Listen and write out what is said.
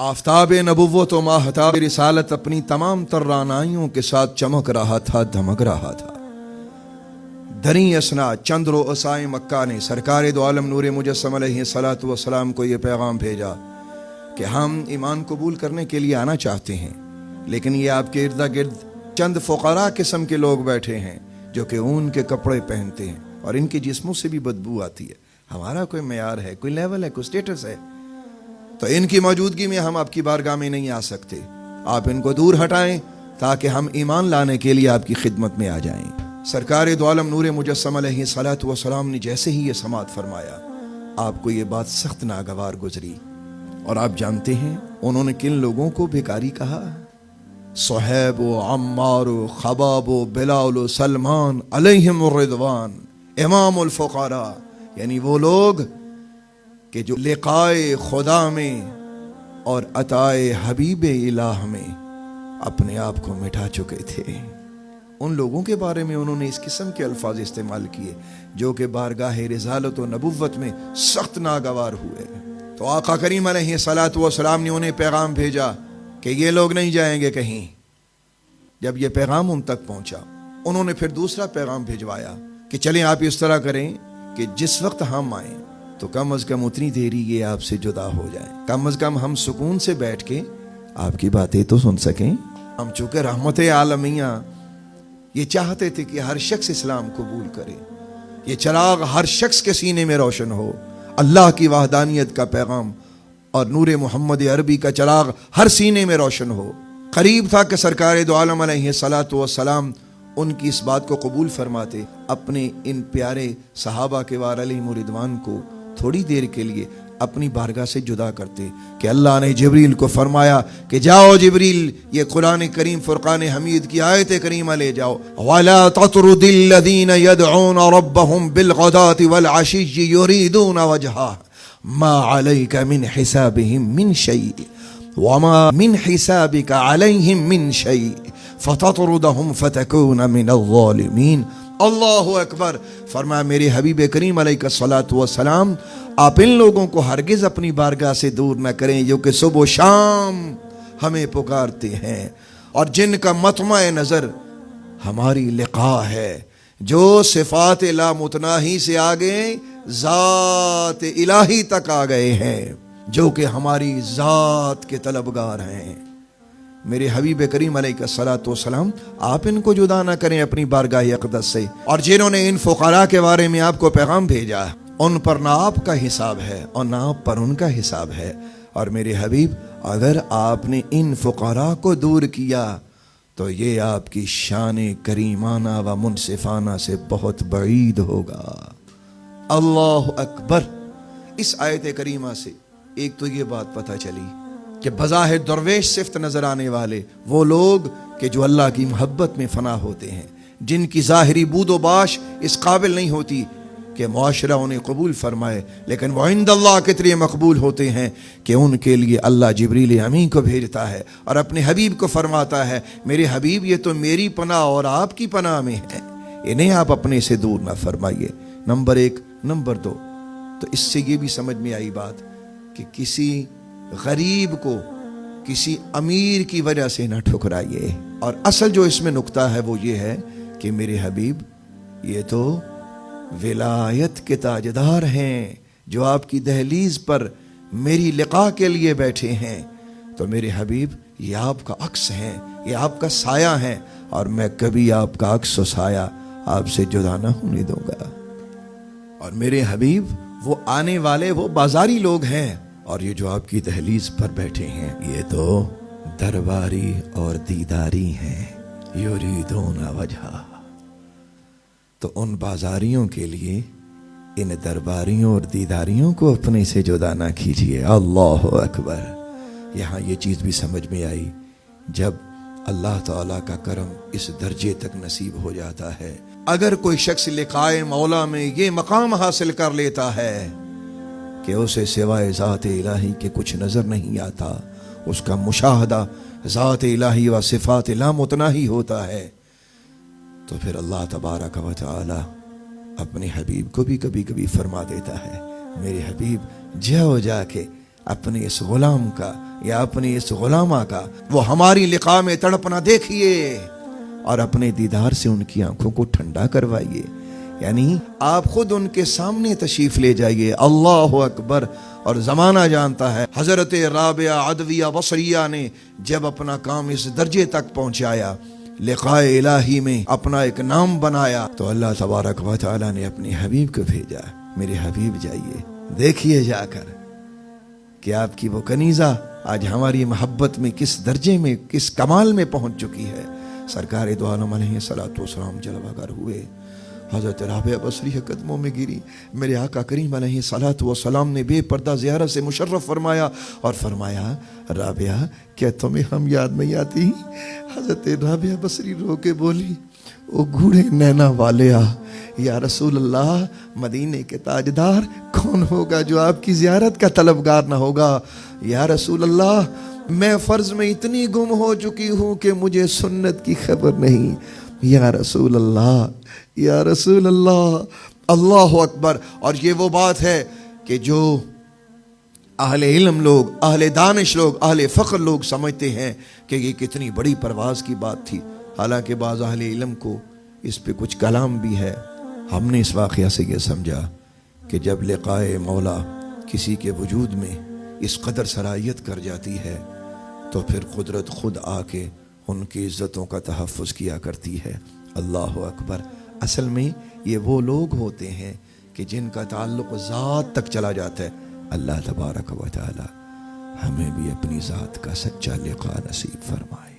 आफताब नबुव्वत व माहताब रिसालत अपनी तमाम तर रानाइयों के साथ चमक रहा था, धमक रहा था। दरी असना चंद्र असाए मक्का ने सरकार दो आलम नूर मुजस्सम अलैहिस्सलातु वस्सलाम को ये पैगाम भेजा कि हम ईमान कबूल करने के लिए आना चाहते हैं, लेकिन ये आपके इर्दा गिर्द चंद फ़ुक़रा किस्म के लोग बैठे हैं जो कि ऊन के कपड़े पहनते हैं और इनके जिस्मों से भी बदबू आती है। हमारा कोई मेयार है, कोई लेवल है, कोई स्टेटस है, तो इनकी मौजूदगी में हम आपकी बारगाह में नहीं आ सकते। आप इनको दूर हटाएं ताकि हम ईमान लाने के लिए आपकी खिदमत में आ जाएं। सरकार दो आलम नूर मुजस्सम अलैहिस्सलातु वस्सलाम ने जैसे ही ये समात फरमाया, आपको ये बात सख्त नागवार गुजरी। और आप जानते हैं उन्होंने किन लोगों को भिखारी कहा? सुहैब, अम्मार, खबाब, बिलाल, सलमान अलैहिमुर रिदवान, इमामुल फुक़रा, यानी वो लोग कि जो लिक़ाए खुदा में और अताए हबीब इलाह में अपने आप को मिटा चुके थे। उन लोगों के बारे में उन्होंने इस किस्म के अल्फाज इस्तेमाल किए जो कि बारगाह रिसालत व नबुव्वत में सख्त नागवार हुए। तो आका करीम अलैहिस्सलातु वस्सलाम ने उन्हें पैगाम भेजा कि ये लोग नहीं जाएंगे कहीं। जब ये पैगाम उन तक पहुंचा, उन्होंने फिर दूसरा पैगाम भिजवाया कि चलें आप इस तरह करें कि जिस वक्त हम आए तो कम अज कम उतनी देरी ये आपसे जुदा हो जाए, कम अज कम हम सुकून से बैठ के आपकी बातें तो सुन सकें। हम चूंकि रहमत आलमिया ये चाहते थे कि हर शख्स इस्लाम कबूल करे, ये चिराग हर शख्स के सीने में रोशन हो, अल्लाह की वहदानियत का पैगाम और नूर मोहम्मद अरबी का चिराग हर सीने में रोशन हो। करीब था कि सरकार दो आलम अलैहिस्सलातु वस्सलाम उनकी इस बात को कबूल फरमाते, अपने इन प्यारे सहाबा के वार अलैहिमुर रिदवान को थोड़ी देर के लिए अपनी बारगाह से जुदा करते कि अल्लाह ने जिब्रील को फरमाया कि जाओ जिब्रील, ये कुरान करीम फुरकान हमीद की आयत करीमा ले जाओ। वला ततरुदिल लदीन यदऊन रब्बहुम बिलगदाति वल अशिय्यि युरीदून वजहा मा अलैका मिन हिसाबिहिम मिन शै वमा मिन हिसाबिका अलैहिम मिन शै फततरुदहुम फतकून मिनल ज़ालिमीन। अल्लाहु अकबर। फरमाया मेरे हबीब करीम अलैहिस्सलातु वस्सलाम, आप इन लोगों को हरगिज अपनी बारगाह से दूर न करें जो कि सुबह शाम हमें पुकारते हैं और जिनका मतमा नज़र हमारी लिक़ा है, जो सिफ़ात लामुतनाही से आगे ज़ात इलाही तक आ गए हैं, जो कि हमारी ज़ात के तलबगार हैं। मेरे हबीब करीम अलैहिस्सलातु वस्सलाम, आप इनको जुदा ना करें अपनी बारगाह अक़दस से। और जिन्होंने इन फ़ुक़रा के बारे में आपको पैगाम भेजा, उन पर ना आपका हिसाब है और ना आप पर उनका हिसाब है। और मेरे हबीब, अगर आपने इन फ़ुक़रा को दूर किया तो ये आपकी शान करीमाना व मुनसिफाना से बहुत बईद होगा। अल्लाह अकबर। इस आयत करीमा से एक तो ये बात पता चली कि बज़ाहिर दरवेश सिफ्त नजर आने वाले वो लोग कि जो अल्लाह की मोहब्बत में फना होते हैं, जिनकी ज़ाहिरी बूदोबाश इस काबिल नहीं होती कि मुआशरा उन्हें कबूल फरमाए, लेकिन वो इंदल्लाह कितने मकबूल होते हैं कि उनके लिए अल्लाह जिब्रील अमीन को भेजता है और अपने हबीब को फरमाता है, मेरे हबीब ये तो मेरी पनाह और आपकी पनाह में है, इन्हें आप अपने से दूर ना फरमाइए। नंबर एक। नंबर दो, तो इससे ये भी समझ में आई बात कि किसी गरीब को किसी अमीर की वजह से न ठुकराइए। और असल जो इसमें नुक्ता है वो ये है कि मेरे हबीब ये तो विलायत के ताजदार हैं जो आपकी दहलीज पर मेरी लिक़ा के लिए बैठे हैं। तो मेरे हबीब ये आपका अक्स हैं, ये आपका साया हैं और मैं कभी आपका अक्स व साया आपसे जुदा न होने दूंगा। और मेरे हबीब वो आने वाले वो बाजारी लोग हैं और ये जो आपकी दहलीज पर बैठे हैं ये तो दरबारी और दीदारी हैं। युरीदून वजहा। तो उन बाजारियों के लिए इन दरबारियों और दीदारियों को अपने से जुदा ना कीजिए। अल्लाह अकबर। यहाँ ये चीज़ भी समझ में आई, जब अल्लाह ताला का करम इस दर्जे तक नसीब हो जाता है, अगर कोई शख्स लिक़ाए मौला में ये मकाम हासिल कर लेता है कि उसे सिवाय ज़ात इलाही के कुछ नज़र नहीं आता, उसका मुशाहदा ज़ात इलाही व सिफ़ात लामुतनाही होता है, तो फिर अल्लाह तबारक व तआला अपने हबीब को भी कभी कभी फरमा देता है, मेरे हबीब जाओ जाके اپنے اس غلام کا یا اپنی اس غلامہ کا وہ ہماری لقاء میں تڑپنا دیکھیے اور اپنے دیدار سے ان کی آنکھوں کو ٹھنڈا کروائیے. یعنی آپ خود ان کے سامنے تشریف لے جائیے. اللہ اکبر. اور زمانہ جانتا ہے حضرت رابعہ عدویہ بصریہ نے جب اپنا کام اس درجے تک پہنچایا، لقاء الہی میں اپنا ایک نام بنایا، تو اللہ تبارک و تعالی نے اپنے حبیب کو بھیجا. میرے حبیب جائیے، دیکھیے جا کر کہ آپ کی وہ کنیزہ آج ہماری محبت میں کس درجے میں، کس کمال میں پہنچ چکی ہے. سرکار دو عالم علیہ الصلوۃ والسلام جلوہ گر ہوئے. حضرت رابعہ بصریہ قدموں میں گری. میرے آقا کریم علیہ الصلوۃ والسلام نے بے پردہ زیارت سے مشرف فرمایا اور فرمایا، رابعہ کیا تمہیں ہم یاد نہیں آتی؟ حضرت رابعہ بصری رو کے بولی، او گھوڑے نینا والیا، یا رسول اللہ، مدینے کے تاجدار کون ہوگا جو آپ کی زیارت کا طلبگار نہ ہوگا؟ یا رسول اللہ، میں فرض میں اتنی گم ہو چکی ہوں کہ مجھے سنت کی خبر نہیں. یا رسول اللہ، یا رسول اللہ. اللہ اکبر. اور یہ وہ بات ہے کہ جو اہل علم لوگ، اہل دانش لوگ، اہل فقر لوگ سمجھتے ہیں کہ یہ کتنی بڑی پرواز کی بات تھی، حالانکہ بعض اہل علم کو اس پہ کچھ کلام بھی ہے. ہم نے اس واقعہ سے یہ سمجھا کہ جب لقاء مولا کسی کے وجود میں اس قدر صلاحیت کر جاتی ہے تو پھر قدرت خود آ کے ان کی عزتوں کا تحفظ کیا کرتی ہے. اللہ اکبر. اصل میں یہ وہ لوگ ہوتے ہیں کہ جن کا تعلق ذات تک چلا جاتا ہے. اللہ تبارک و تعالی ہمیں بھی اپنی ذات کا سچا لقاء نصیب فرمائے.